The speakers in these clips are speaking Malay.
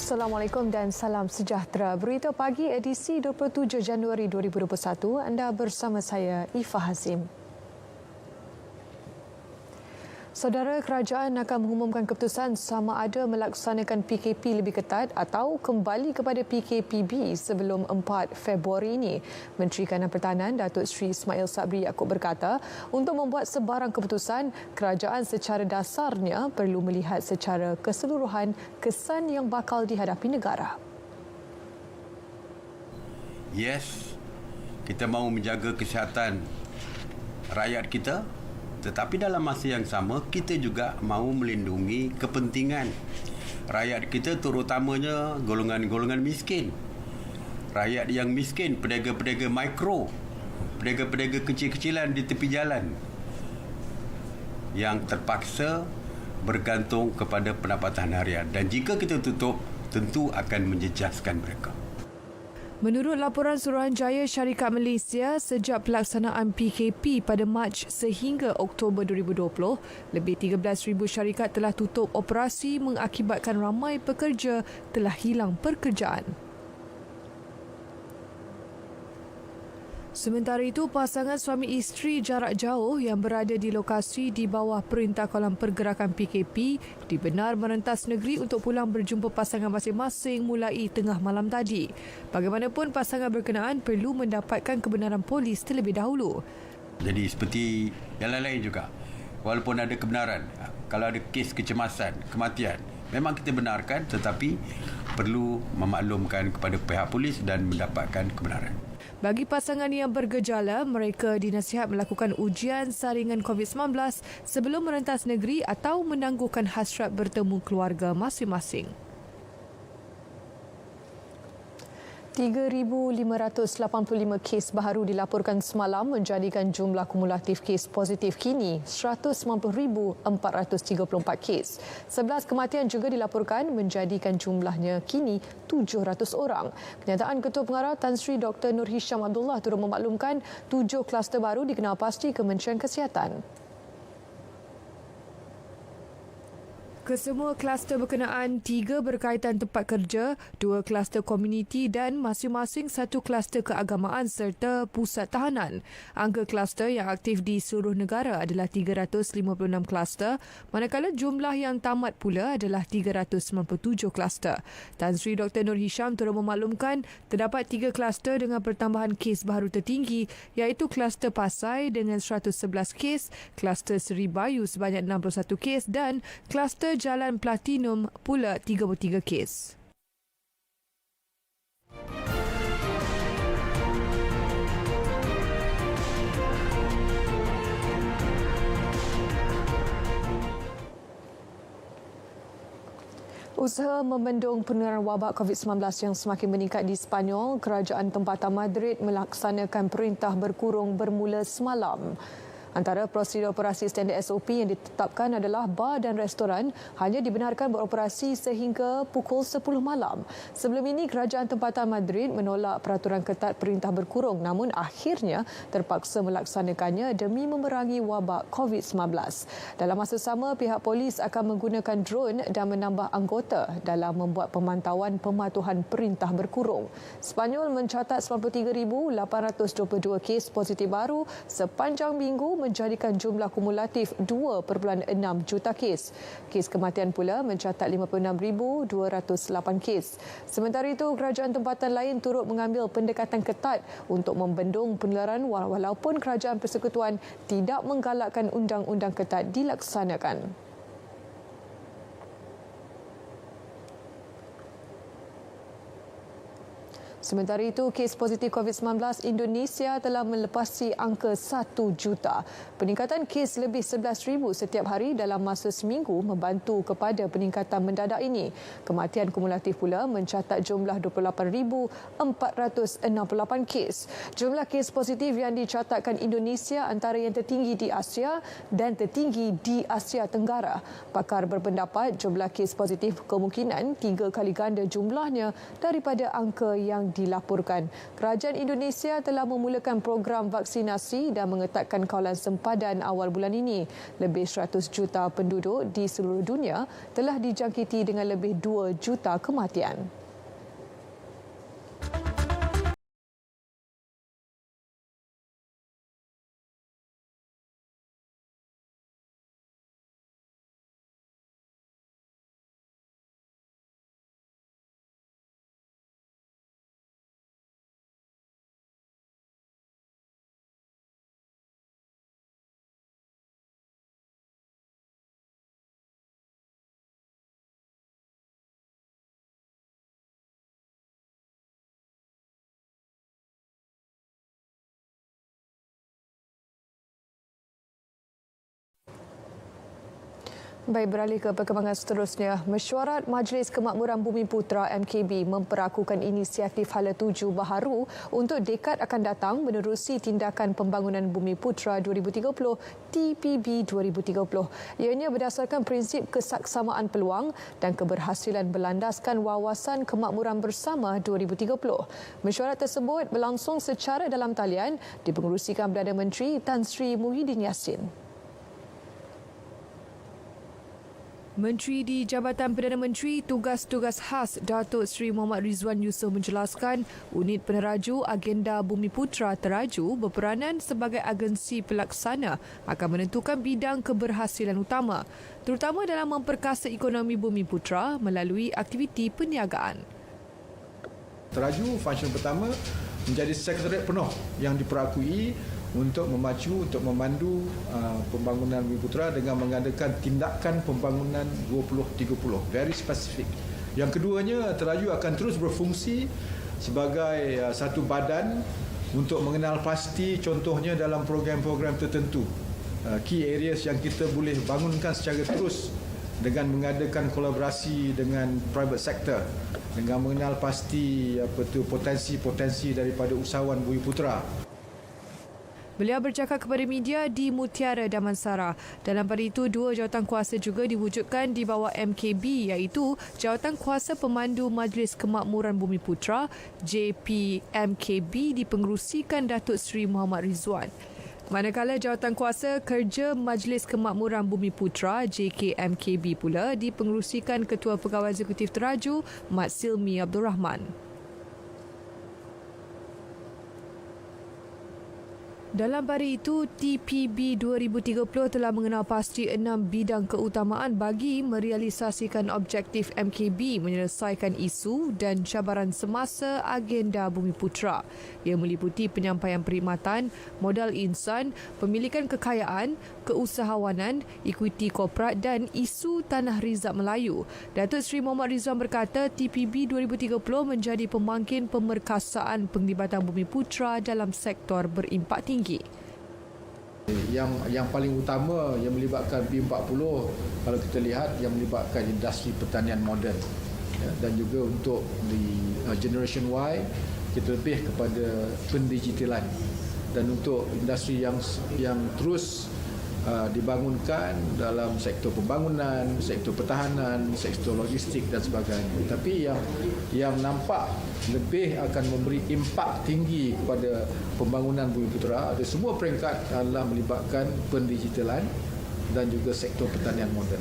Assalamualaikum dan salam sejahtera. Berita pagi edisi 27 Januari 2021. Anda bersama saya, Ifa Hazim. Saudara, kerajaan akan mengumumkan keputusan sama ada melaksanakan PKP lebih ketat atau kembali kepada PKPB sebelum 4 Februari ini. Menteri Kanan Pertahanan Datuk Seri Ismail Sabri Yaakob berkata, untuk membuat sebarang keputusan, kerajaan secara dasarnya perlu melihat secara keseluruhan kesan yang bakal dihadapi negara. Yes, kita mahu menjaga kesihatan rakyat kita. Tetapi dalam masa yang sama, kita juga mahu melindungi kepentingan rakyat kita, terutamanya golongan-golongan miskin. Rakyat yang miskin, pedagang-pedagang mikro, pedagang-pedagang kecil-kecilan di tepi jalan yang terpaksa bergantung kepada pendapatan harian. Dan jika kita tutup, tentu akan menjejaskan mereka. Menurut laporan Suruhanjaya Syarikat Malaysia, sejak pelaksanaan PKP pada Mac sehingga Oktober 2020, lebih 13,000 syarikat telah tutup operasi mengakibatkan ramai pekerja telah hilang pekerjaan. Sementara itu, pasangan suami isteri jarak jauh yang berada di lokasi di bawah Perintah Kawalan Pergerakan PKP dibenar merentas negeri untuk pulang berjumpa pasangan masing-masing mulai tengah malam tadi. Bagaimanapun, pasangan berkenaan perlu mendapatkan kebenaran polis terlebih dahulu. Jadi seperti yang lain-lain juga, walaupun ada kebenaran, kalau ada kes kecemasan, kematian, memang kita benarkan, tetapi perlu memaklumkan kepada pihak polis dan mendapatkan kebenaran. Bagi pasangan yang bergejala, mereka dinasihat melakukan ujian saringan COVID-19 sebelum merentas negeri atau menangguhkan hasrat bertemu keluarga masing-masing. 3,585 kes baharu dilaporkan semalam menjadikan jumlah kumulatif kes positif kini 190,434 kes. 11 kematian juga dilaporkan menjadikan jumlahnya kini 700 orang. Kenyataan Ketua Pengarah Tan Sri Dr. Nur Hisham Abdullah turut memaklumkan 7 kluster baru dikenal pasti Kementerian Kesihatan. Kesemua kluster berkenaan 3 berkaitan tempat kerja, 2 kluster komuniti dan masing-masing 1 kluster keagamaan serta pusat tahanan. Angka kluster yang aktif di seluruh negara adalah 356 kluster, manakala jumlah yang tamat pula adalah 397 kluster. Tan Sri Dr. Nur Hisham turut memaklumkan terdapat 3 kluster dengan pertambahan kes baru tertinggi iaitu kluster Pasai dengan 111 kes, kluster Seri Bayu sebanyak 61 kes dan kluster Jalan Platinum pula 33 kes. Usaha membendung penularan wabak COVID-19 yang semakin meningkat di Sepanyol, Kerajaan Tempatan Madrid melaksanakan perintah berkurung bermula semalam. Antara prosedur operasi standard SOP yang ditetapkan adalah bar dan restoran hanya dibenarkan beroperasi sehingga pukul 10 malam. Sebelum ini, Kerajaan Tempatan Madrid menolak peraturan ketat perintah berkurung namun akhirnya terpaksa melaksanakannya demi memerangi wabak COVID-19. Dalam masa sama, pihak polis akan menggunakan drone dan menambah anggota dalam membuat pemantauan pematuhan perintah berkurung. Sepanyol mencatat 93,822 kes positif baru sepanjang minggu menjadikan jumlah kumulatif 2.6 juta kes. Kes kematian pula mencatat 56,208 kes. Sementara itu, kerajaan tempatan lain turut mengambil pendekatan ketat untuk membendung penularan walaupun kerajaan persekutuan tidak menggalakkan undang-undang ketat dilaksanakan. Sementara itu, kes positif COVID-19 Indonesia telah melepasi angka 1 juta. Peningkatan kes lebih 11,000 setiap hari dalam masa seminggu membantu kepada peningkatan mendadak ini. Kematian kumulatif pula mencatat jumlah 28,468 kes. Jumlah kes positif yang dicatatkan Indonesia antara yang tertinggi di Asia dan tertinggi di Asia Tenggara. Pakar berpendapat jumlah kes positif kemungkinan 3 kali ganda jumlahnya daripada angka yang dilaporkan. Kerajaan Indonesia telah memulakan program vaksinasi dan mengetatkan kawalan sempadan awal bulan ini. Lebih 100 juta penduduk di seluruh dunia telah dijangkiti dengan lebih 2 juta kematian. Baik, beralih ke perkembangan seterusnya. Mesyuarat Majlis Kemakmuran Bumi Putera MKB memperakukan inisiatif Hala Tuju baharu untuk dekad akan datang menerusi tindakan pembangunan Bumi Putera 2030 TPB 2030. Ianya berdasarkan prinsip kesaksamaan peluang dan keberhasilan berlandaskan wawasan kemakmuran bersama 2030. Mesyuarat tersebut berlangsung secara dalam talian dipengerusikan Perdana Menteri Tan Sri Muhyiddin Yassin. Menteri di Jabatan Perdana Menteri Tugas-Tugas Khas Datuk Seri Muhammad Rizwan Yusof menjelaskan unit peneraju agenda Bumi Putera teraju berperanan sebagai agensi pelaksana akan menentukan bidang keberhasilan utama terutama dalam memperkasa ekonomi Bumi Putera melalui aktiviti perniagaan. Teraju function pertama menjadi sekretariat penuh yang diperakui untuk memacu, untuk memandu pembangunan Bumi Putera dengan mengadakan tindakan pembangunan 2030, very specific. Yang keduanya, Teraju akan terus berfungsi sebagai satu badan untuk mengenal pasti contohnya dalam program-program tertentu. Key areas yang kita boleh bangunkan secara terus dengan mengadakan kolaborasi dengan private sector, dengan mengenal pasti potensi-potensi daripada usahawan Bumi Putera. Beliau bercakap kepada media di Mutiara Damansara. Dalam pada itu, 2 jawatan kuasa juga diwujudkan di bawah MKB iaitu Jawatan Kuasa Pemandu Majlis Kemakmuran Bumi Putera JPMKB dipengerusikan Datuk Seri Muhammad Rizwan. Manakala Jawatan Kuasa Kerja Majlis Kemakmuran Bumi Putera JKMKB pula dipengerusikan Ketua Pegawai Eksekutif Teraju Mat Silmi Abdul Rahman. Dalam pada itu, TPB 2030 telah mengenal pasti 6 bidang keutamaan bagi merealisasikan objektif MKB menyelesaikan isu dan cabaran semasa agenda Bumi Putera. Ia meliputi penyampaian perkhidmatan, modal insan, pemilikan kekayaan, keusahawanan, ekuiti korporat dan isu Tanah Rizab Melayu. Datuk Seri Muhammad Rizwan berkata TPB 2030 menjadi pembangkit pemerkasaan penglibatan Bumi Putera dalam sektor berimpak tinggi. Yang paling utama yang melibatkan B40 kalau kita lihat yang melibatkan industri pertanian moden dan juga untuk di Generation Y kita lebih kepada pendigitalan dan untuk industri yang terus dibangunkan dalam sektor pembangunan, sektor pertahanan, sektor logistik dan sebagainya. Tapi yang nampak lebih akan memberi impak tinggi kepada pembangunan Bumi Putera ada semua peringkat adalah melibatkan pendigitalan dan juga sektor pertanian moden.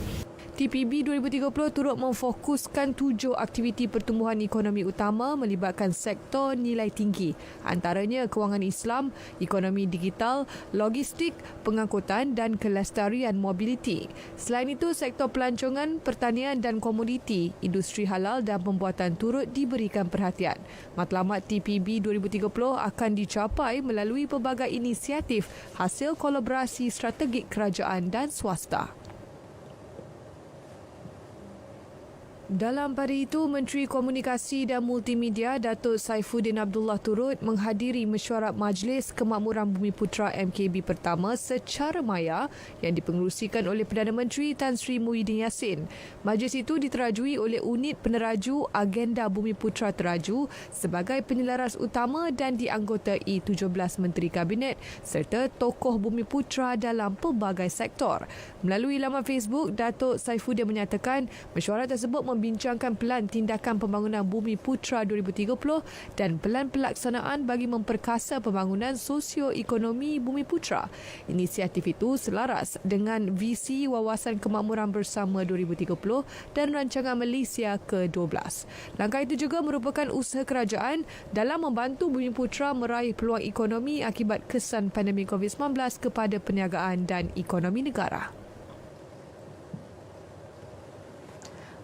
TPB 2030 turut memfokuskan 7 aktiviti pertumbuhan ekonomi utama melibatkan sektor nilai tinggi, antaranya kewangan Islam, ekonomi digital, logistik, pengangkutan dan kelestarian mobiliti. Selain itu, sektor pelancongan, pertanian dan komoditi, industri halal dan pembuatan turut diberikan perhatian. Matlamat TPB 2030 akan dicapai melalui pelbagai inisiatif hasil kolaborasi strategik kerajaan dan swasta. Dalam pada itu, Menteri Komunikasi dan Multimedia Datuk Saifuddin Abdullah turut menghadiri mesyuarat Majlis Kemakmuran Bumi Putera MKB pertama secara maya yang dipengerusikan oleh Perdana Menteri Tan Sri Muhyiddin Yassin. Majlis itu diterajui oleh unit peneraju Agenda Bumi Putera Teraju sebagai penyelaras utama dan dianggotai 17 Menteri Kabinet serta tokoh Bumi Putera dalam pelbagai sektor. Melalui laman Facebook, Datuk Saifuddin menyatakan mesyuarat tersebut membincangkan pelan tindakan pembangunan Bumi Putra 2030 dan pelan pelaksanaan bagi memperkasa pembangunan sosio-ekonomi Bumi Putra. Inisiatif itu selaras dengan visi Wawasan Kemakmuran Bersama 2030 dan Rancangan Malaysia ke-12. Langkah itu juga merupakan usaha kerajaan dalam membantu Bumi Putra meraih peluang ekonomi akibat kesan pandemik COVID-19 kepada perniagaan dan ekonomi negara.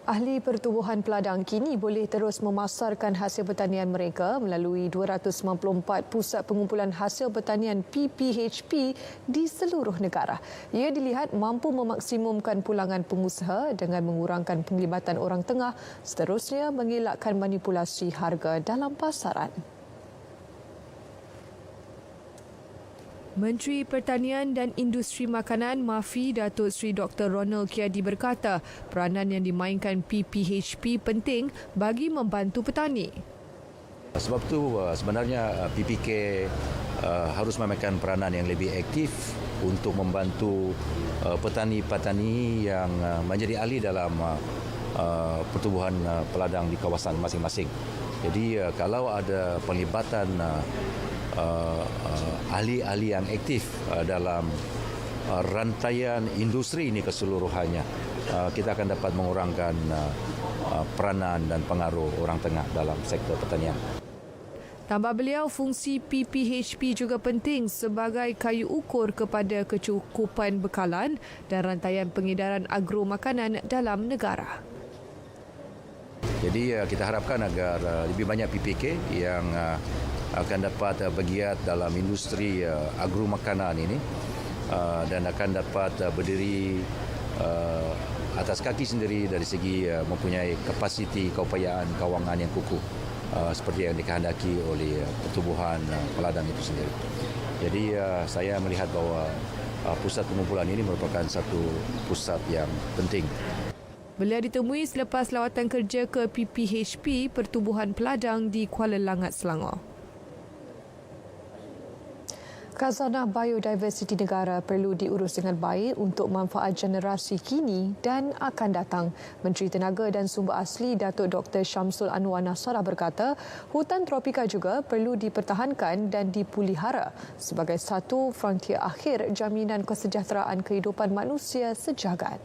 Ahli pertubuhan peladang kini boleh terus memasarkan hasil pertanian mereka melalui 294 pusat pengumpulan hasil pertanian PPHP di seluruh negara. Ia dilihat mampu memaksimumkan pulangan pengusaha dengan mengurangkan penglibatan orang tengah, seterusnya mengelakkan manipulasi harga dalam pasaran. Menteri Pertanian dan Industri Makanan MAFI Datuk Seri Dr. Ronald Kiadi berkata peranan yang dimainkan PPHP penting bagi membantu petani. Sebab itu sebenarnya PPK harus memainkan peranan yang lebih aktif untuk membantu petani-petani yang menjadi ahli dalam pertubuhan peladang di kawasan masing-masing. Jadi kalau ada pelibatan ahli-ahli yang aktif dalam rantaian industri ini keseluruhannya, kita akan dapat mengurangkan peranan dan pengaruh orang tengah dalam sektor pertanian. Tambah beliau, fungsi PPHP juga penting sebagai kayu ukur kepada kecukupan bekalan dan rantaian pengedaran agro makanan dalam negara. Jadi kita harapkan agar lebih banyak PPK yang akan dapat bergiat dalam industri agro makanan ini dan akan dapat berdiri atas kaki sendiri dari segi mempunyai kapasiti keupayaan kewangan yang kukuh seperti yang dikehendaki oleh pertubuhan peladang itu sendiri. Jadi saya melihat bahawa pusat pengumpulan ini merupakan satu pusat yang penting. Beliau ditemui selepas lawatan kerja ke PPHP Pertubuhan Peladang di Kuala Langat, Selangor. Khazanah biodiversiti negara perlu diurus dengan baik untuk manfaat generasi kini dan akan datang. Menteri Tenaga dan Sumber Asli Datuk Dr. Syamsul Anwar Nasrallah berkata, hutan tropika juga perlu dipertahankan dan dipulihara sebagai satu frontier akhir jaminan kesejahteraan kehidupan manusia sejagat.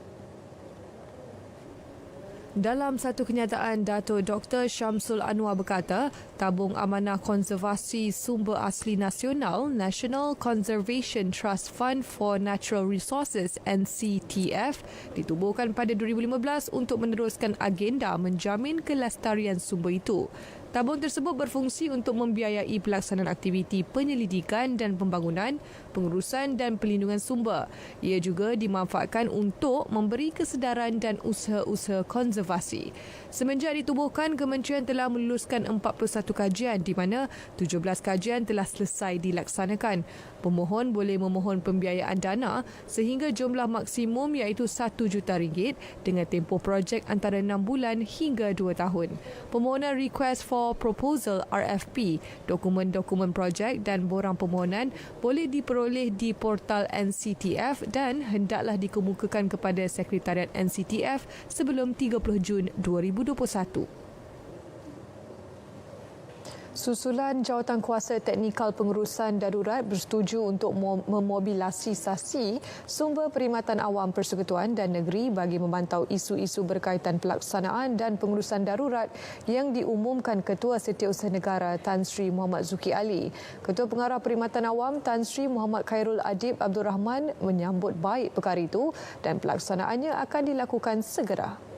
Dalam satu kenyataan, Datuk Dr. Syamsul Anwar berkata, Tabung Amanah Konservasi Sumber Asli Nasional National Conservation Trust Fund for Natural Resources NCTF ditubuhkan pada 2015 untuk meneruskan agenda menjamin kelestarian sumber itu. Tabung tersebut berfungsi untuk membiayai pelaksanaan aktiviti penyelidikan dan pembangunan, pengurusan dan pelindungan sumber. Ia juga dimanfaatkan untuk memberi kesedaran dan usaha-usaha konservasi. Semenjak ditubuhkan, kementerian telah meluluskan 41 kajian di mana 17 kajian telah selesai dilaksanakan. Pemohon boleh memohon pembiayaan dana sehingga jumlah maksimum iaitu RM1 juta dengan tempoh projek antara 6 bulan hingga 2 tahun. Permohonan Request for Proposal RFP, dokumen-dokumen projek dan borang permohonan boleh diperoleh di portal NCTF dan hendaklah dikemukakan kepada Sekretariat NCTF sebelum 30 Jun 2021. Susulan Jawatankuasa Teknikal Pengurusan Darurat bersetuju untuk memobilisasi sumber perkhidmatan awam persekutuan dan negeri bagi memantau isu-isu berkaitan pelaksanaan dan pengurusan darurat yang diumumkan Ketua Setiausaha Negara Tan Sri Muhammad Zuki Ali. Ketua Pengarah Perkhidmatan Awam Tan Sri Muhammad Khairul Adib Abdul Rahman menyambut baik perkara itu dan pelaksanaannya akan dilakukan segera.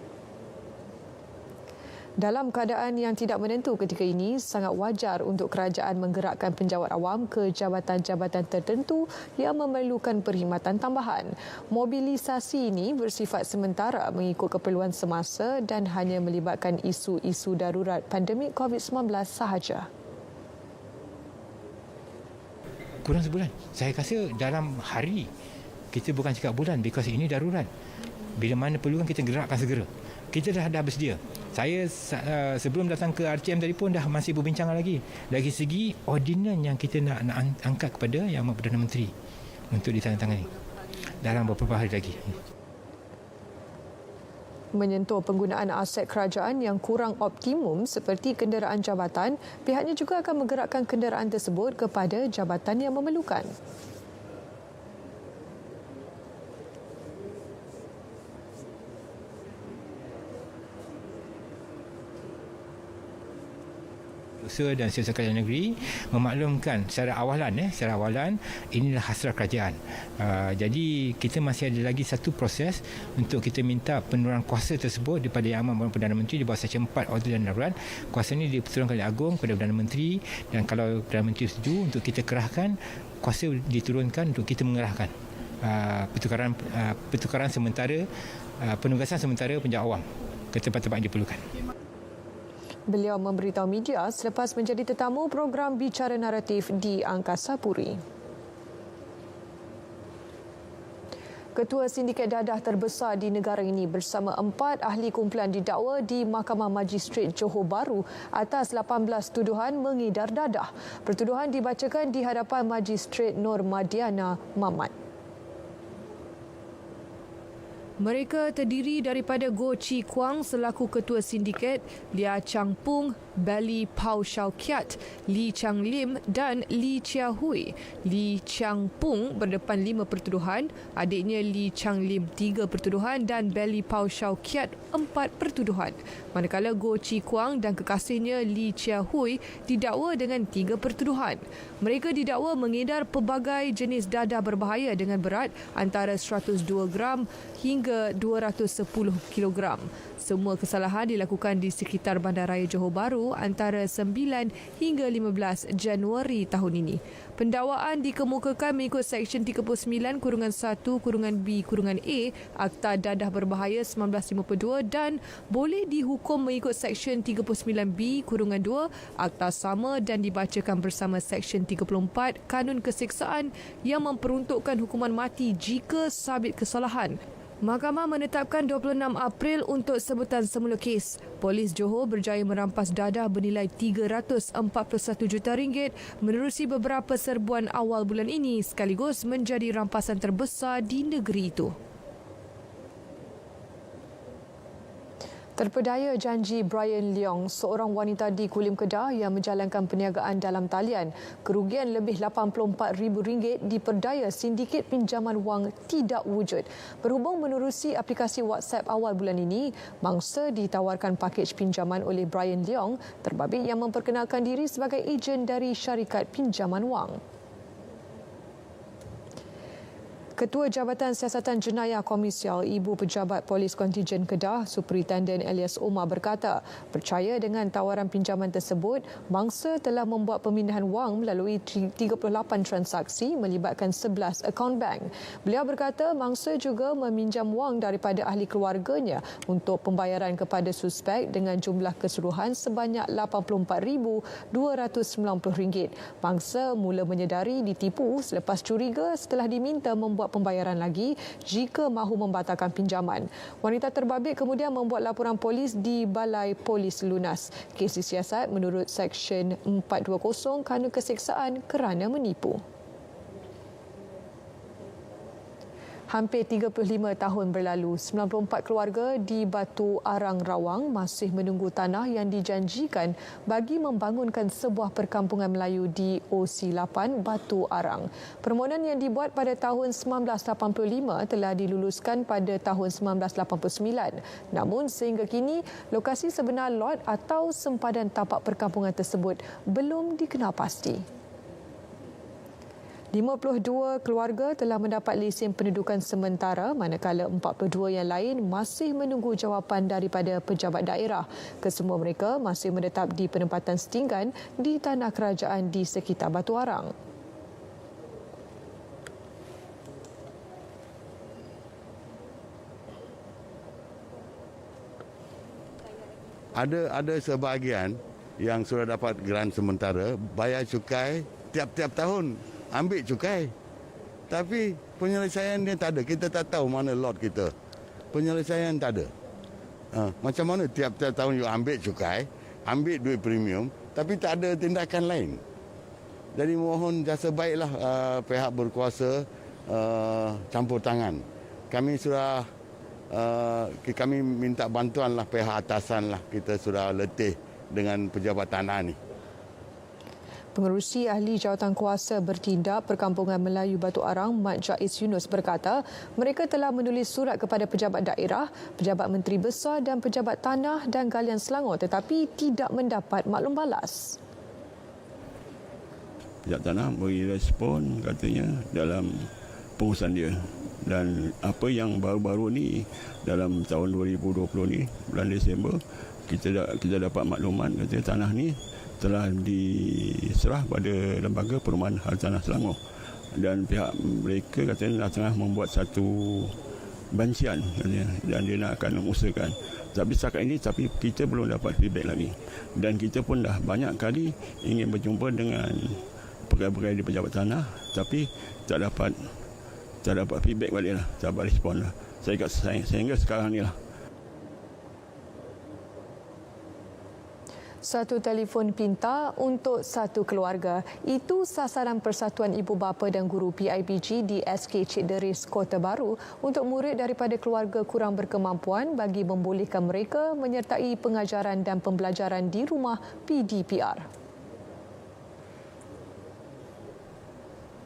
Dalam keadaan yang tidak menentu ketika ini, sangat wajar untuk kerajaan menggerakkan penjawat awam ke jabatan-jabatan tertentu yang memerlukan perkhidmatan tambahan. Mobilisasi ini bersifat sementara mengikut keperluan semasa dan hanya melibatkan isu-isu darurat pandemik COVID-19 sahaja. Kurang sebulan. Saya rasa dalam hari. Kita bukan cakap bulan because ini darurat. Bila mana perlukan kita gerakkan segera. Kita dah bersedia. Saya sebelum datang ke RTM tadi pun dah masih berbincangan lagi. Dari segi ordinan yang kita nak angkat kepada Yang Amat Perdana Menteri untuk ditandatangani dalam beberapa hari lagi. menyentuh penggunaan aset kerajaan yang kurang optimum seperti kenderaan jabatan, pihaknya juga akan menggerakkan kenderaan tersebut kepada jabatan yang memerlukan. Usaha dan Siasat Kerajaan Negeri memaklumkan secara awalan inilah hasrat kerajaan. Jadi kita masih ada lagi satu proses untuk kita minta penurunan kuasa tersebut daripada Yang Amat Perdana Menteri di bawah Seksyen 4 Order Darurat. Kuasa ini diturunkan oleh Agong kepada Perdana Menteri, dan kalau Perdana Menteri setuju untuk kita kerahkan, kuasa diturunkan untuk kita mengerahkan pertukaran sementara, penugasan sementara penjawat awam ke tempat-tempat yang diperlukan. Beliau memberitahu media selepas menjadi tetamu program Bicara Naratif di Angkasa Puri. Ketua Sindiket Dadah terbesar di negara ini bersama 4 ahli kumpulan didakwa di Mahkamah Magistrate Johor Bahru atas 18 tuduhan mengedar dadah. Pertuduhan dibacakan di hadapan Magistrate Nur Madiana Mamat. Mereka terdiri daripada Goh Chi Kwang selaku Ketua Sindiket, Lia Chang Pung, Bali Pau Shau Kiat, Lee Chang Lim dan Lee Chia Hui. Lee Chang Pung berdepan 5 pertuduhan, adiknya Lee Chang Lim 3 pertuduhan dan Bali Pau Shau Kiat 4 pertuduhan. Manakala Goh Chi Kwang dan kekasihnya Lee Chia Hui didakwa dengan 3 pertuduhan. Mereka didakwa mengedar pelbagai jenis dadah berbahaya dengan berat antara 102 gram hingga 210 kilogram. Semua kesalahan dilakukan di sekitar Bandaraya Johor Bahru antara 9 hingga 15 Januari tahun ini. Pendakwaan dikemukakan mengikut Seksyen 39-1-B-A Akta Dadah Berbahaya 1952 dan boleh dihukum mengikut Seksyen 39B-2 Akta Sama dan dibacakan bersama Seksyen 34 Kanun Keseksaan yang memperuntukkan hukuman mati jika sabit kesalahan. Mahkamah menetapkan 26 April untuk sebutan semula kes. Polis Johor berjaya merampas dadah bernilai RM341 juta menerusi beberapa serbuan awal bulan ini sekaligus menjadi rampasan terbesar di negeri itu. Terpedaya janji Brian Leong, seorang wanita di Kulim Kedah yang menjalankan perniagaan dalam talian. Kerugian lebih RM84,000 diperdaya sindiket pinjaman wang tidak wujud. Berhubung menerusi aplikasi WhatsApp awal bulan ini, mangsa ditawarkan pakej pinjaman oleh Brian Leong, terbabit yang memperkenalkan diri sebagai ejen dari syarikat pinjaman wang. Ketua Jabatan Siasatan Jenayah Komersial Ibu Pejabat Polis Kontijen Kedah, Superintenden Elias Omar berkata, percaya dengan tawaran pinjaman tersebut, mangsa telah membuat pemindahan wang melalui 38 transaksi melibatkan 11 akaun bank. Beliau berkata mangsa juga meminjam wang daripada ahli keluarganya untuk pembayaran kepada suspek dengan jumlah keseluruhan sebanyak RM84,290. Mangsa mula menyedari ditipu selepas curiga setelah diminta membuat pembayaran lagi jika mahu membatalkan pinjaman. Wanita terbabit kemudian membuat laporan polis di Balai Polis Lunas. Kes disiasat menurut Seksyen 420 Kanun Keseksaan kerana menipu. Hampir 35 tahun berlalu, 94 keluarga di Batu Arang Rawang masih menunggu tanah yang dijanjikan bagi membangunkan sebuah perkampungan Melayu di OC8 Batu Arang. Permohonan yang dibuat pada tahun 1985 telah diluluskan pada tahun 1989. Namun sehingga kini, lokasi sebenar lot atau sempadan tapak perkampungan tersebut belum dikenal pasti. 52 keluarga telah mendapat lesen pendudukan sementara, manakala 42 yang lain masih menunggu jawapan daripada pejabat daerah. Kesemua mereka masih menetap di penempatan setinggan di tanah kerajaan di sekitar Batu Arang. Ada sebahagian yang sudah dapat geran sementara bayar cukai tiap-tiap tahun. Ambil cukai. Tapi penyelesaian dia tak ada. Kita tak tahu mana lot kita. Penyelesaian tak ada. Macam mana tiap-tiap tahun you ambil cukai, ambil duit premium, tapi tak ada tindakan lain. Jadi mohon jasa baiklah pihak berkuasa campur tangan. Kami sudah kami minta bantuan lah pihak atasan lah. Kita sudah letih dengan pejabat tanah ni. Pengerusi Ahli Jawatankuasa Bertindak Perkampungan Melayu Batu Arang, Mat Jais Yunus berkata, mereka telah menulis surat kepada pejabat daerah, pejabat menteri besar dan pejabat tanah dan galian Selangor tetapi tidak mendapat maklum balas. Pejabat tanah beri respon katanya dalam pengurusan dia. Dan apa yang baru-baru ni dalam tahun 2020 ni, bulan Disember, kita dapat maklumat katanya tanah ni telah diserah pada Lembaga Perumahan Hartanah Selangor, dan pihak mereka katanya tengah membuat satu bancian katanya, dan dia nak akan mengusahakan. Tapi setakat ini kita belum dapat feedback lagi, dan kita pun dah banyak kali ingin berjumpa dengan pegawai-pegawai di pejabat tanah, tapi tak dapat feedback balik lah, tak dapat respon lah. Sehingga sekarang ni lah. Satu telefon pintar untuk satu keluarga. Itu sasaran Persatuan Ibu Bapa dan Guru PIBG di SK Cik Deris, Kota Baru untuk murid daripada keluarga kurang berkemampuan bagi membolehkan mereka menyertai pengajaran dan pembelajaran di rumah PDPR.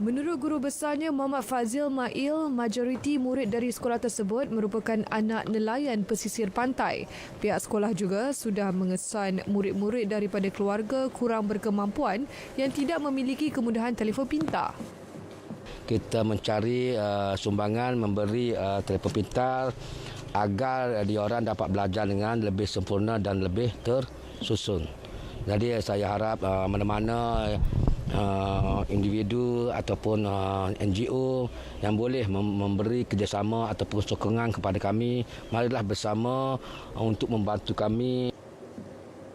Menurut guru besarnya Muhammad Fazil Mail, majoriti murid dari sekolah tersebut merupakan anak nelayan pesisir pantai. Pihak sekolah juga sudah mengesan murid-murid daripada keluarga kurang berkemampuan yang tidak memiliki kemudahan telefon pintar. Kita mencari sumbangan, memberi telefon pintar agar diorang dapat belajar dengan lebih sempurna dan lebih tersusun. Jadi saya harap mana-mana individu ataupun NGO yang boleh memberi kerjasama ataupun sokongan kepada kami, marilah bersama untuk membantu kami.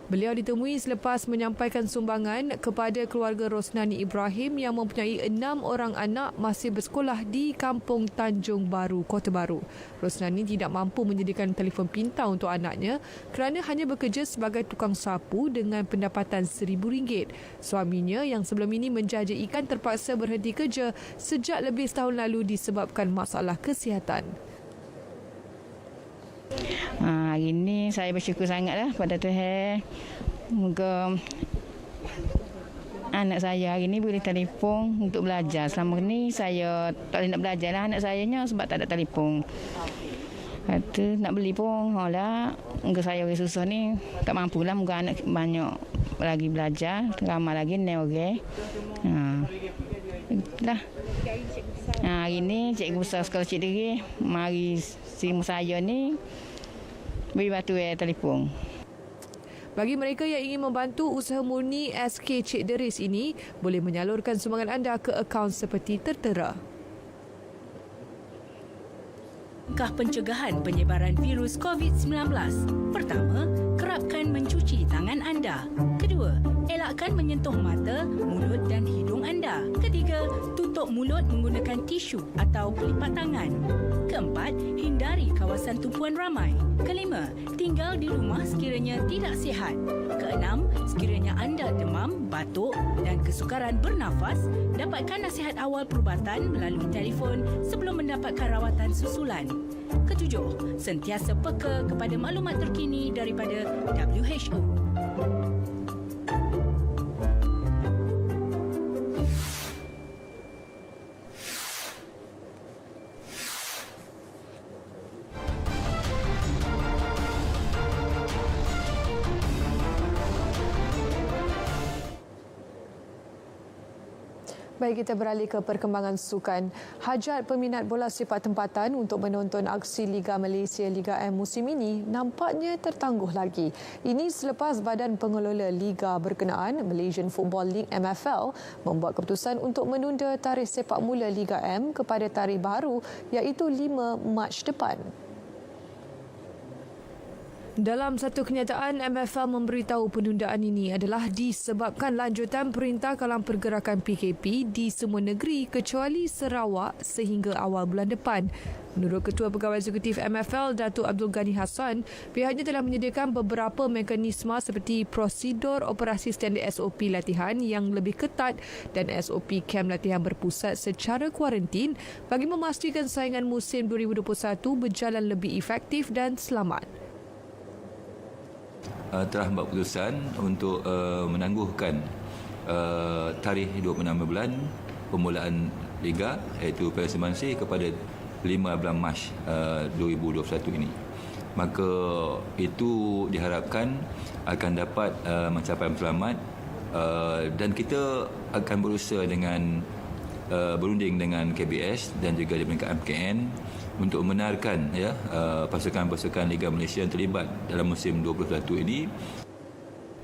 Beliau ditemui selepas menyampaikan sumbangan kepada keluarga Rosnani Ibrahim yang mempunyai 6 orang anak masih bersekolah di Kampung Tanjung Baru, Kota Baru. Rosnani tidak mampu menyediakan telefon pintar untuk anaknya kerana hanya bekerja sebagai tukang sapu dengan pendapatan RM1,000. Suaminya yang sebelum ini menjaja ikan terpaksa berhenti kerja sejak lebih setahun lalu disebabkan masalah kesihatan. Hari ini saya bersyukur sangatlah pada Tuhan. Moga anak saya hari ini boleh telefon untuk belajar. Selama ni saya tak boleh nak belajar lah anak sayanya sebab tak ada telefon. Kata nak beli pun, lah. Moga saya orang susah ni tak mampulah. Moga anak banyak lagi belajar, ramai lagi ni orang. Itulah. Hari ni cikgu besar sekolah Cik Deris mari simu saya ni beri batu telefon. Bagi mereka yang ingin membantu usaha murni SK Cik Deris ini, boleh menyalurkan sumbangan anda ke akaun seperti tertera. Langkah pencegahan penyebaran virus COVID-19. Pertama, kerapkan mencuci tangan anda. Kedua, elakkan menyentuh mata, mulut dan hidung anda. Ketiga, tutup mulut menggunakan tisu atau pelipat tangan. Keempat, hindari kawasan tumpuan ramai. Kelima, tinggal di rumah sekiranya tidak sihat. Keenam, sekiranya anda demam, batuk dan kesukaran bernafas, dapatkan nasihat awal perubatan melalui telefon sebelum mendapatkan rawatan susulan. Ketujuh, sentiasa peka kepada maklumat terkini daripada WHO. Baik, kita beralih ke perkembangan sukan. Hajat peminat bola sepak tempatan untuk menonton aksi Liga Malaysia Liga M musim ini nampaknya tertangguh lagi. Ini selepas Badan Pengelola Liga berkenaan, Malaysian Football League MFL, membuat keputusan untuk menunda tarikh sepak mula Liga M kepada tarikh baru iaitu 5 Mac depan. Dalam satu kenyataan, MFL memberitahu penundaan ini adalah disebabkan lanjutan perintah kalang pergerakan PKP di semua negeri kecuali Sarawak sehingga awal bulan depan. Menurut Ketua Pegawai Eksekutif MFL, Datuk Abdul Ghani Hassan, pihaknya telah menyediakan beberapa mekanisme seperti prosedur operasi standard SOP latihan yang lebih ketat dan SOP kem latihan berpusat secara kuarantin bagi memastikan saingan musim 2021 berjalan lebih efektif dan selamat. Telah membuat keputusan untuk menangguhkan tarikh 26 bulan permulaan Liga iaitu Piala Sembangsi kepada 15 Mac 2021 ini. Maka itu diharapkan akan dapat mencapai selamat dan kita akan berusaha dengan berunding dengan KBS dan juga di peringkat MKN untuk membenarkan pasukan-pasukan Liga Malaysia yang terlibat dalam musim 2021 ini.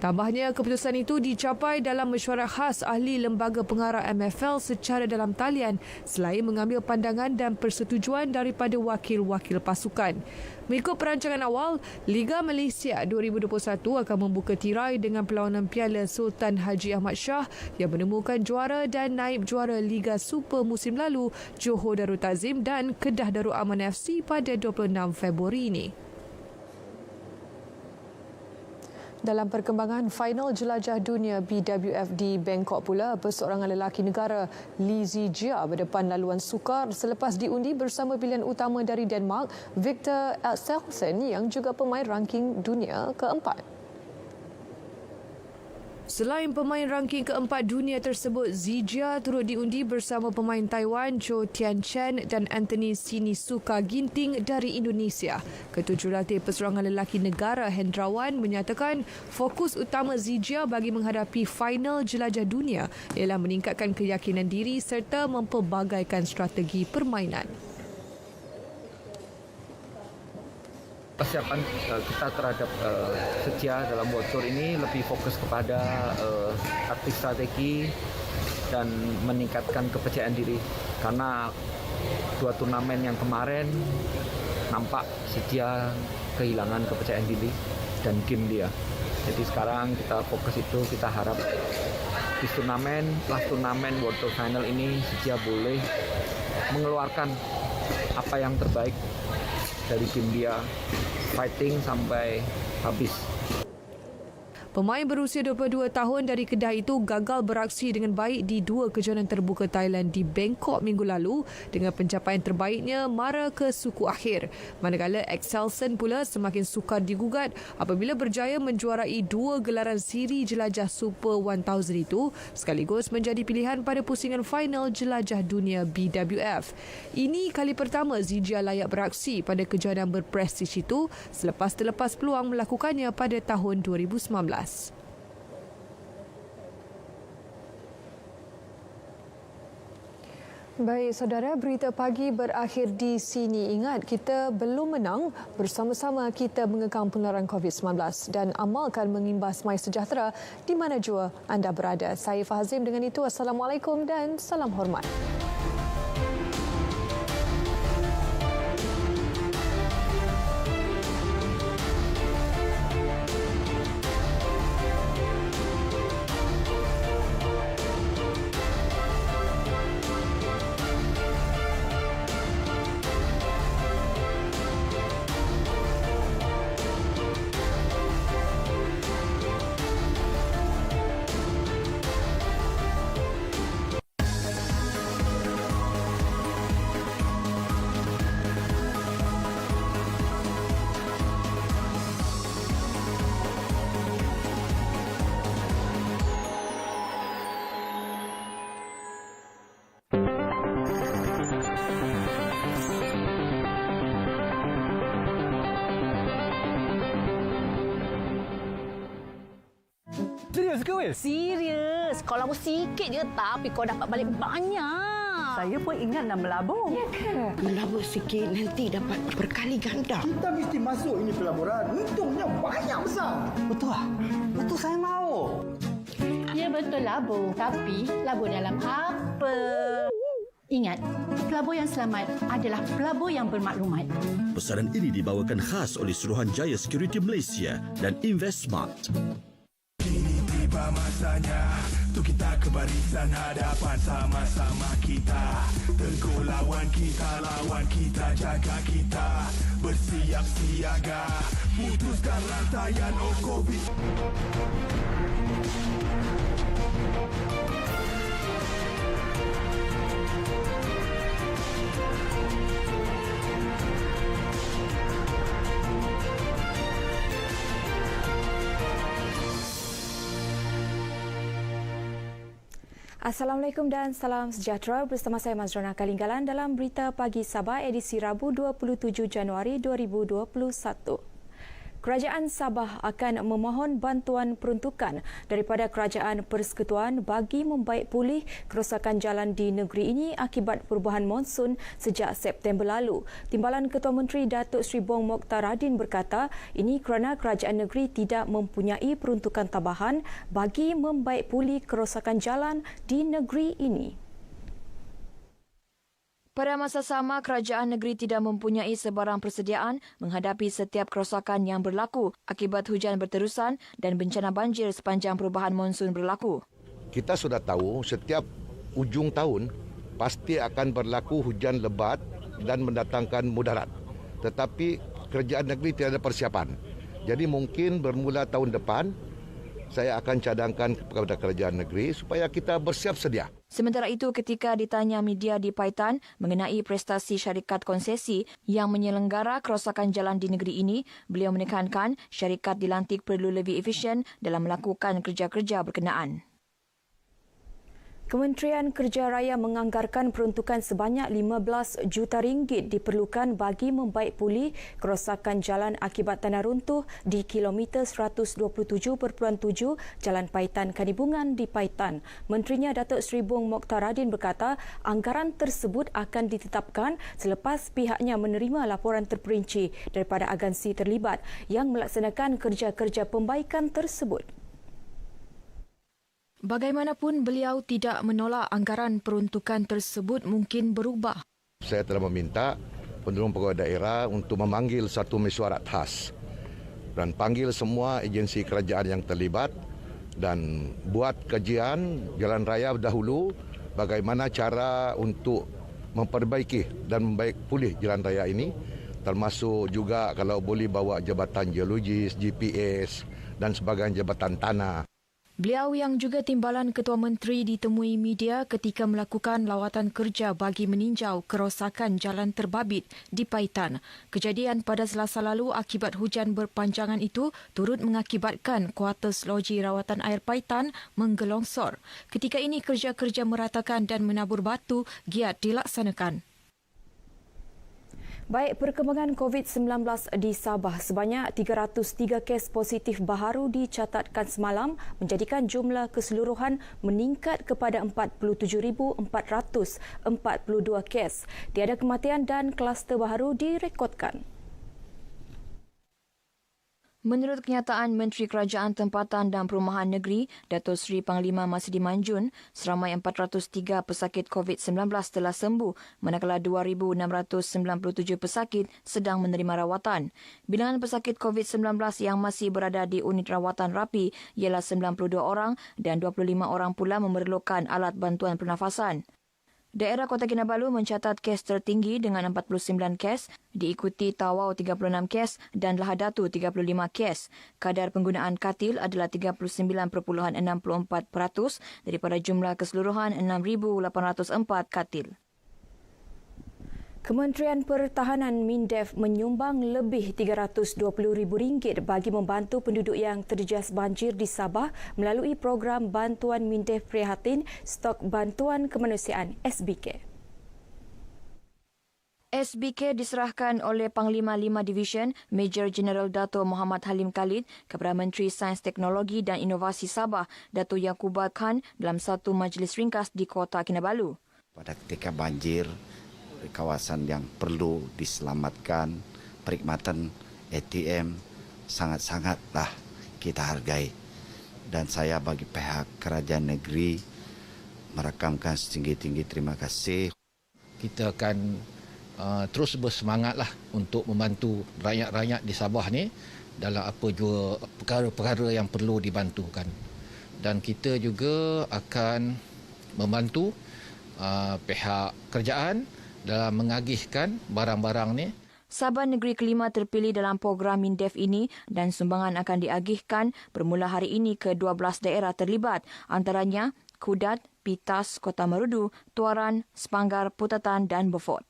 Tambahnya, keputusan itu dicapai dalam mesyuarat khas ahli lembaga pengarah MFL secara dalam talian selain mengambil pandangan dan persetujuan daripada wakil-wakil pasukan. Mengikut perancangan awal, Liga Malaysia 2021 akan membuka tirai dengan perlawanan Piala Sultan Haji Ahmad Shah yang menemukan juara dan naib juara Liga Super musim lalu, Johor Darul Takzim dan Kedah Darul Aman FC pada 26 Februari ini. Dalam perkembangan final jelajah dunia BWF di Bangkok pula, perseorangan lelaki negara Lee Zijia berdepan laluan sukar selepas diundi bersama pilihan utama dari Denmark, Victor Axelsen yang juga pemain ranking dunia keempat. Selain pemain ranking keempat dunia tersebut, Zijia turut diundi bersama pemain Taiwan Zhou Tianchen dan Anthony Sinisuka Ginting dari Indonesia. Ketua Jurulatih Perseorangan Lelaki Negara Hendrawan menyatakan fokus utama Zijia bagi menghadapi final jelajah dunia ialah meningkatkan keyakinan diri serta mempelbagaikan strategi permainan. Persiapan kita terhadap Setia dalam World Tour ini lebih fokus kepada taktik strategi dan meningkatkan kepercayaan diri, karena 2 turnamen yang kemarin nampak Setia kehilangan kepercayaan diri dan game dia. Jadi sekarang kita fokus itu, kita harap di last turnamen World Tour Final ini Setia boleh mengeluarkan apa yang terbaik dari tim dia, fighting sampai habis. Pemain berusia 22 tahun dari Kedah itu gagal beraksi dengan baik di 2 kejohanan terbuka Thailand di Bangkok minggu lalu dengan pencapaian terbaiknya mara ke suku akhir. Manakala Axelsen pula semakin sukar digugat apabila berjaya menjuarai 2 gelaran siri jelajah Super 1000 itu sekaligus menjadi pilihan pada pusingan final jelajah dunia BWF. Ini kali pertama Zijia layak beraksi pada kejohanan berprestij itu selepas terlepas peluang melakukannya pada tahun 2019. Baik, saudara, berita pagi berakhir di sini. Ingat, kita belum menang. Bersama-sama kita mengekang penularan COVID-19 dan amalkan mengimbas mai sejahtera di mana jua anda berada. Saya Fahazim, dengan itu, Assalamualaikum dan salam hormat. Serius ke, Wil? Serius. Kau labur sikit je tapi kau dapat balik banyak. Saya pun ingat nak melabur. Ya ke? Melabur sikit nanti dapat berkali ganda. Kita mesti masuk ini pelaburan. Untungnya banyak besar. Betul lah. Betul, saya mahu. Ya betul labur. Tapi labur dalam apa? Ingat, pelabur yang selamat adalah pelabur yang bermaklumat. Pesanan ini dibawakan khas oleh Suruhanjaya Security Malaysia dan Investmart. Kini tiba masanya untuk kita ke barisan hadapan, sama-sama kita teguh lawan kita, jaga kita, bersiap siaga, putuskan rantaian COVID. Assalamualaikum dan salam sejahtera, bersama saya Mazrona Kalinggalan dalam Berita Pagi Sabah edisi Rabu 27 Januari 2021. Kerajaan Sabah akan memohon bantuan peruntukan daripada Kerajaan Persekutuan bagi membaik pulih kerosakan jalan di negeri ini akibat perubahan monsun sejak September lalu. Timbalan Ketua Menteri Datuk Seri Bong Mokhtar Radin berkata, ini kerana kerajaan negeri tidak mempunyai peruntukan tambahan bagi membaik pulih kerosakan jalan di negeri ini. Pada masa sama, kerajaan negeri tidak mempunyai sebarang persediaan menghadapi setiap kerosakan yang berlaku akibat hujan berterusan dan bencana banjir sepanjang perubahan monsun berlaku. Kita sudah tahu setiap ujung tahun pasti akan berlaku hujan lebat dan mendatangkan mudarat. Tetapi kerajaan negeri tidak ada persiapan. Jadi mungkin bermula tahun depan, saya akan cadangkan kepada kerajaan negeri supaya kita bersiap sedia. Sementara itu, ketika ditanya media di Paitan mengenai prestasi syarikat konsesi yang menyelenggara kerosakan jalan di negeri ini, beliau menekankan syarikat dilantik perlu lebih efisien dalam melakukan kerja-kerja berkenaan. Kementerian Kerja Raya menganggarkan peruntukan sebanyak 15 juta ringgit diperlukan bagi membaik pulih kerosakan jalan akibat tanah runtuh di kilometer 127.7 Jalan Paitan Kanibungan di Paitan. Menterinya Datuk Seri Bong Mokhtar Radin berkata, anggaran tersebut akan ditetapkan selepas pihaknya menerima laporan terperinci daripada agensi terlibat yang melaksanakan kerja-kerja pembaikan tersebut. Bagaimanapun, beliau tidak menolak anggaran peruntukan tersebut mungkin berubah. Saya telah meminta penerima pegawai daerah untuk memanggil satu mesyuarat khas dan panggil semua agensi kerajaan yang terlibat dan buat kajian jalan raya dahulu bagaimana cara untuk memperbaiki dan membaik pulih jalan raya ini, termasuk juga kalau boleh bawa jabatan geologis, GPS dan sebagainya, jabatan tanah. Beliau yang juga timbalan Ketua Menteri ditemui media ketika melakukan lawatan kerja bagi meninjau kerosakan jalan terbabit di Paitan. Kejadian pada Selasa lalu akibat hujan berpanjangan itu turut mengakibatkan kuartus loji rawatan air Paitan menggelongsor. Ketika ini kerja-kerja meratakan dan menabur batu giat dilaksanakan. Baik, perkembangan COVID-19 di Sabah, sebanyak 303 kes positif baharu dicatatkan semalam menjadikan jumlah keseluruhan meningkat kepada 47,442 kes. Tiada kematian dan kluster baharu direkodkan. Menurut kenyataan Menteri Kerajaan Tempatan dan Perumahan Negeri, Datuk Seri Panglima Masidi Manjun, seramai 403 pesakit COVID-19 telah sembuh, manakala 2,697 pesakit sedang menerima rawatan. Bilangan pesakit COVID-19 yang masih berada di unit rawatan rapi ialah 92 orang dan 25 orang pula memerlukan alat bantuan pernafasan. Daerah Kota Kinabalu mencatat kes tertinggi dengan 49 kes, diikuti Tawau 36 kes dan Lahadatu 35 kes. Kadar penggunaan katil adalah 39.64% daripada jumlah keseluruhan 6,804 katil. Kementerian Pertahanan MINDEF menyumbang lebih RM320,000 bagi membantu penduduk yang terjejas banjir di Sabah melalui program bantuan MINDEF Prihatin Stok Bantuan Kemanusiaan SBK. SBK diserahkan oleh Panglima 5 Division Major General Dato' Muhammad Halim Khalid kepada Menteri Sains Teknologi dan Inovasi Sabah Dato' Yaakuba Khan dalam satu majlis ringkas di Kota Kinabalu. Pada ketika banjir, kawasan yang perlu diselamatkan, perkhidmatan ATM sangat-sangatlah kita hargai. Dan saya bagi pihak kerajaan negeri merakamkan setinggi-tinggi terima kasih. kita akan terus bersemangatlah untuk membantu rakyat-rakyat di Sabah ni dalam apa jua perkara-perkara yang perlu dibantukan. Dan kita juga akan membantu pihak kerajaan dalam mengagihkan barang-barang ni. Sabah negeri kelima terpilih dalam program MINDEF ini dan sumbangan akan diagihkan bermula hari ini ke 12 daerah terlibat, antaranya Kudat, Pitas, Kota Marudu, Tuaran, Sepanggar, Putatan dan Beaufort.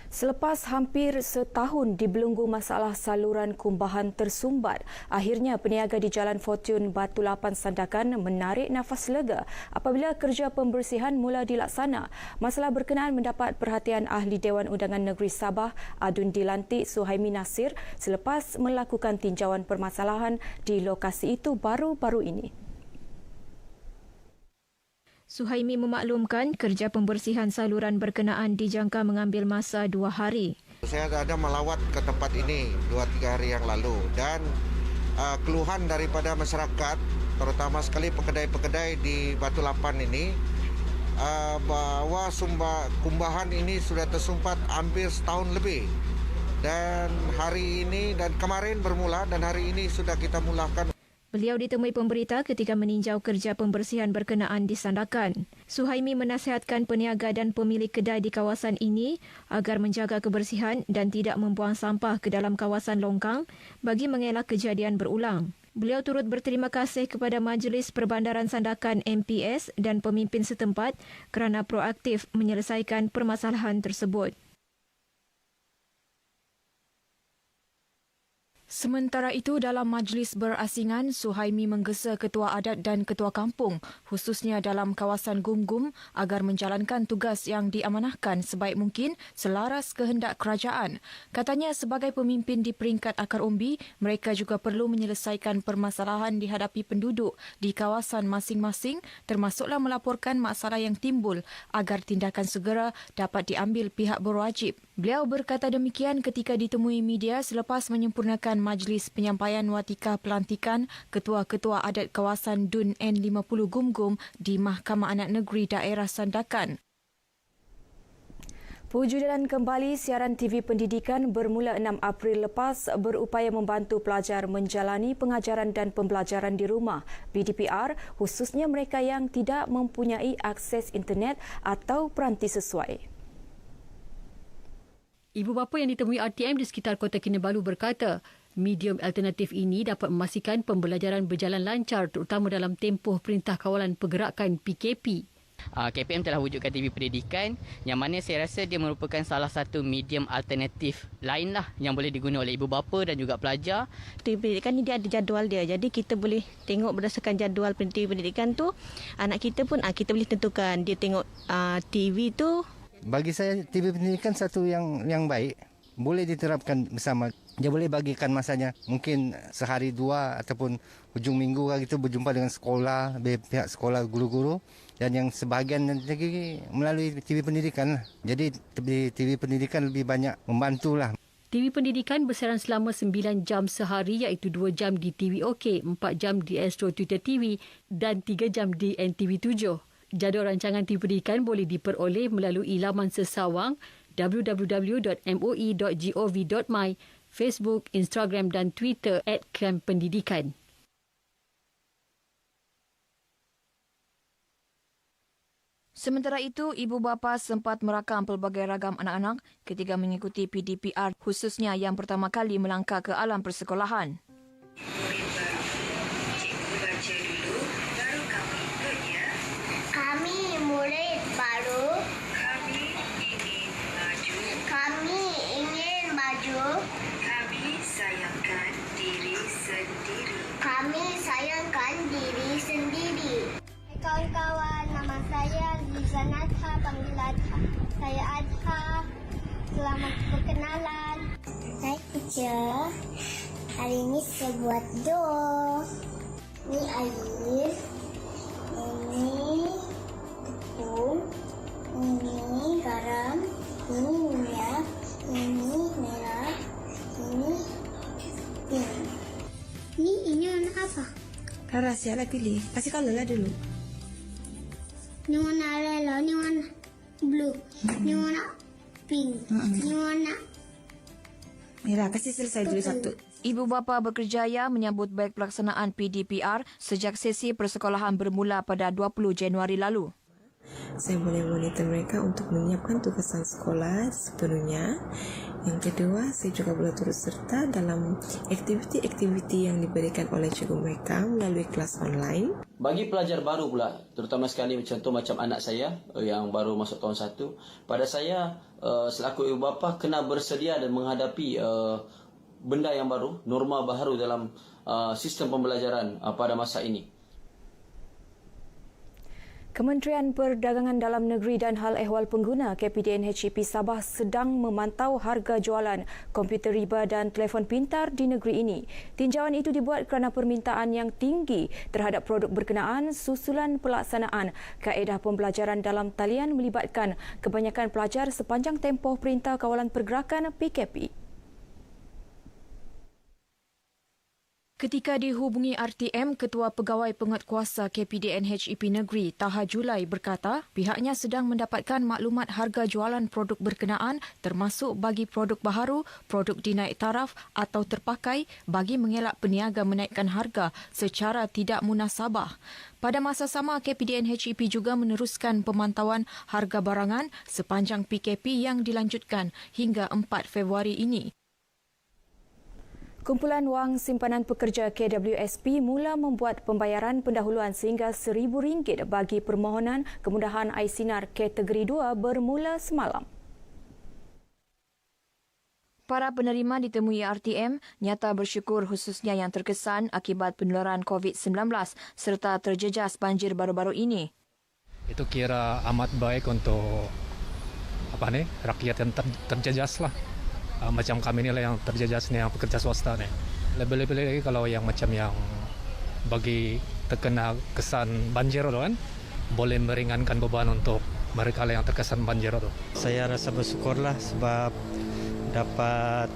Selepas hampir setahun dibelenggu masalah saluran kumbahan tersumbat, akhirnya peniaga di Jalan Fortune Batu Lapan Sandakan menarik nafas lega apabila kerja pembersihan mula dilaksana. Masalah berkenaan mendapat perhatian Ahli Dewan Undangan Negeri Sabah Adun Dilantik Suhaimi Nasir selepas melakukan tinjauan permasalahan di lokasi itu baru-baru ini. Suhaimi memaklumkan kerja pembersihan saluran berkenaan dijangka mengambil masa 2 hari. Saya ada melawat ke tempat ini 2-3 hari yang lalu dan keluhan daripada masyarakat, terutama sekali pekedai-pekedai di Batu Lapan ini, bahawa kumbahan ini sudah tersumpat hampir setahun lebih. Dan hari ini dan kemarin bermula dan hari ini sudah kita mulakan. Beliau ditemui pemberita ketika meninjau kerja pembersihan berkenaan di Sandakan. Suhaimi menasihatkan peniaga dan pemilik kedai di kawasan ini agar menjaga kebersihan dan tidak membuang sampah ke dalam kawasan longkang bagi mengelak kejadian berulang. Beliau turut berterima kasih kepada Majlis Perbandaran Sandakan MPS dan pemimpin setempat kerana proaktif menyelesaikan permasalahan tersebut. Sementara itu, dalam majlis berasingan, Suhaimi menggesa ketua adat dan ketua kampung, khususnya dalam kawasan Gum-Gum, agar menjalankan tugas yang diamanahkan sebaik mungkin selaras kehendak kerajaan. Katanya, sebagai pemimpin di peringkat akar umbi, mereka juga perlu menyelesaikan permasalahan dihadapi penduduk di kawasan masing-masing, termasuklah melaporkan masalah yang timbul agar tindakan segera dapat diambil pihak berwajib. Beliau berkata demikian ketika ditemui media selepas menyempurnakan Majlis Penyampaian Watikah Pelantikan Ketua-Ketua Adat Kawasan Dun N50 Gum-Gum di Mahkamah Anak Negeri Daerah Sandakan. Pewujudan kembali siaran TV pendidikan bermula 6 April lepas berupaya membantu pelajar menjalani pengajaran dan pembelajaran di rumah. BDPR khususnya mereka yang tidak mempunyai akses internet atau peranti sesuai. Ibu bapa yang ditemui RTM di sekitar Kota Kinabalu berkata, medium alternatif ini dapat memastikan pembelajaran berjalan lancar terutama dalam tempoh Perintah Kawalan Pergerakan PKP. KPM telah wujudkan TV pendidikan yang mana saya rasa dia merupakan salah satu medium alternatif lainlah yang boleh digunakan oleh ibu bapa dan juga pelajar. TV pendidikan ni dia ada jadual dia. Jadi kita boleh tengok berdasarkan jadual TV pendidikan tu, anak kita pun kita boleh tentukan dia tengok TV tu. Bagi saya TV pendidikan satu yang baik, boleh diterapkan bersama. Dia boleh bagikan masanya, mungkin sehari 2 ataupun hujung minggu kita berjumpa dengan sekolah, pihak sekolah, guru-guru, dan yang sebahagian lagi melalui TV pendidikan. Jadi TV pendidikan lebih banyak membantulah. TV pendidikan bersiaran selama 9 jam sehari iaitu 2 jam di TV OK, 4 jam di Astro Twitter TV dan 3 jam di NTV7. Jadual rancangan TV pendidikan boleh diperoleh melalui laman sesawang www.moi.gov.my, Facebook, Instagram dan Twitter @KemPendidikan. Sementara itu, ibu bapa sempat merakam pelbagai ragam anak-anak ketika mengikuti PDPR, khususnya yang pertama kali melangkah ke alam persekolahan. Kami murid baru. Kami ingin maju. Kami ingin maju. Kami sayangkan diri sendiri. Kami sayangkan diri sendiri. Hai kawan-kawan, nama saya Zizan Adha, panggil Adha. Saya Adha. Selamat berkenalan. Hai teacher. Hari ini saya buat dough. Ini air. Ini tepung, ini garam, ini minyak, ini merah, ini pink. Ini warna apa? Rahsia lah pilih. Kasih color lah dulu. Ini warna relo, ini warna Blue. Ni warna pink. Ni warna. Mira, kasih selesai tulis satu. Ibu bapa berkerjaya menyambut baik pelaksanaan PDPR sejak sesi persekolahan bermula pada 20 Januari lalu. Saya boleh monitor mereka untuk menyiapkan tugasan sekolah sepenuhnya. Yang kedua, saya juga boleh turut serta dalam aktiviti-aktiviti yang diberikan oleh cikgu mereka melalui kelas online. Bagi pelajar baru pula, terutama sekali contoh macam anak saya yang baru masuk tahun 1, pada saya selaku ibu bapa kena bersedia dan menghadapi benda yang baru, norma baru dalam sistem pembelajaran pada masa ini. Kementerian Perdagangan Dalam Negeri dan Hal Ehwal Pengguna KPDN HEP Sabah sedang memantau harga jualan komputer riba dan telefon pintar di negeri ini. Tinjauan itu dibuat kerana permintaan yang tinggi terhadap produk berkenaan susulan pelaksanaan kaedah pembelajaran dalam talian melibatkan kebanyakan pelajar sepanjang tempoh Perintah Kawalan Pergerakan PKP. Ketika dihubungi RTM, Ketua Pegawai Penguatkuasa KPDN HEP Negeri Taha Julai berkata pihaknya sedang mendapatkan maklumat harga jualan produk berkenaan termasuk bagi produk baharu, produk dinaik taraf atau terpakai bagi mengelak peniaga menaikkan harga secara tidak munasabah. Pada masa sama, KPDN HEP juga meneruskan pemantauan harga barangan sepanjang PKP yang dilanjutkan hingga 4 Februari ini. Kumpulan Wang Simpanan Pekerja KWSP mula membuat pembayaran pendahuluan sehingga RM1,000 bagi permohonan kemudahan iSinar kategori 2 bermula semalam. Para penerima ditemui RTM nyata bersyukur khususnya yang terkesan akibat penularan COVID-19 serta terjejas banjir baru-baru ini. Itu kira amat baik untuk rakyat yang terjejas lah. Macam kami ni lah yang terjejas ni, yang pekerja swasta ni. Lebih-lebih lagi kalau yang macam yang bagi terkena kesan banjir tu kan, boleh meringankan beban untuk mereka yang terkesan banjir tu. Saya rasa bersyukurlah sebab dapat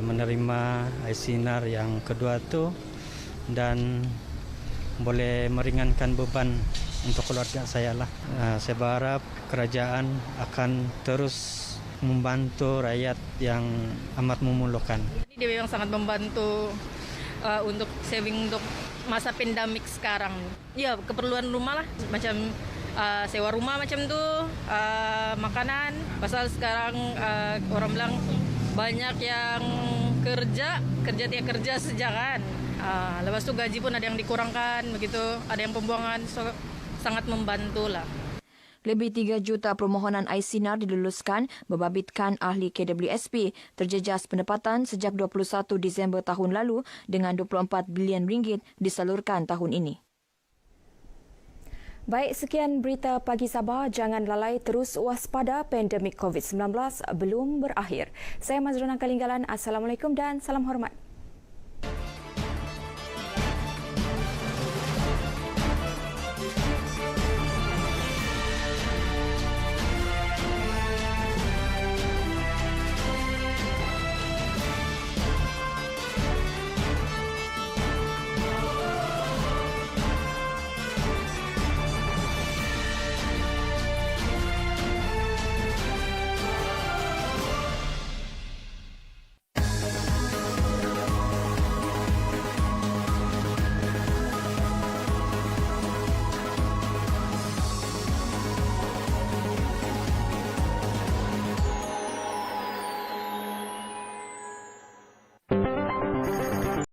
menerima iSinar yang kedua tu dan boleh meringankan beban untuk keluarga saya lah. Saya berharap kerajaan akan terus membantu rakyat yang amat memerlukan. Dia memang sangat membantu untuk saving untuk masa pandemik sekarang. Ya, keperluan rumah lah, macam sewa rumah macam tu, makanan. Pasal sekarang orang bilang banyak yang kerja tiap kerja sejalan. Lepas tu gaji pun ada yang dikurangkan, begitu, ada yang pembuangan, so sangat membantu lah. Lebih 3 juta permohonan iSinar diluluskan membabitkan ahli KWSP terjejas pendapatan sejak 21 Disember tahun lalu dengan RM24 bilion disalurkan tahun ini. Baik, sekian berita Pagi Sabah. Jangan lalai terus waspada pandemik COVID-19 belum berakhir. Saya Mazruna Kalinggalan. Assalamualaikum dan salam hormat.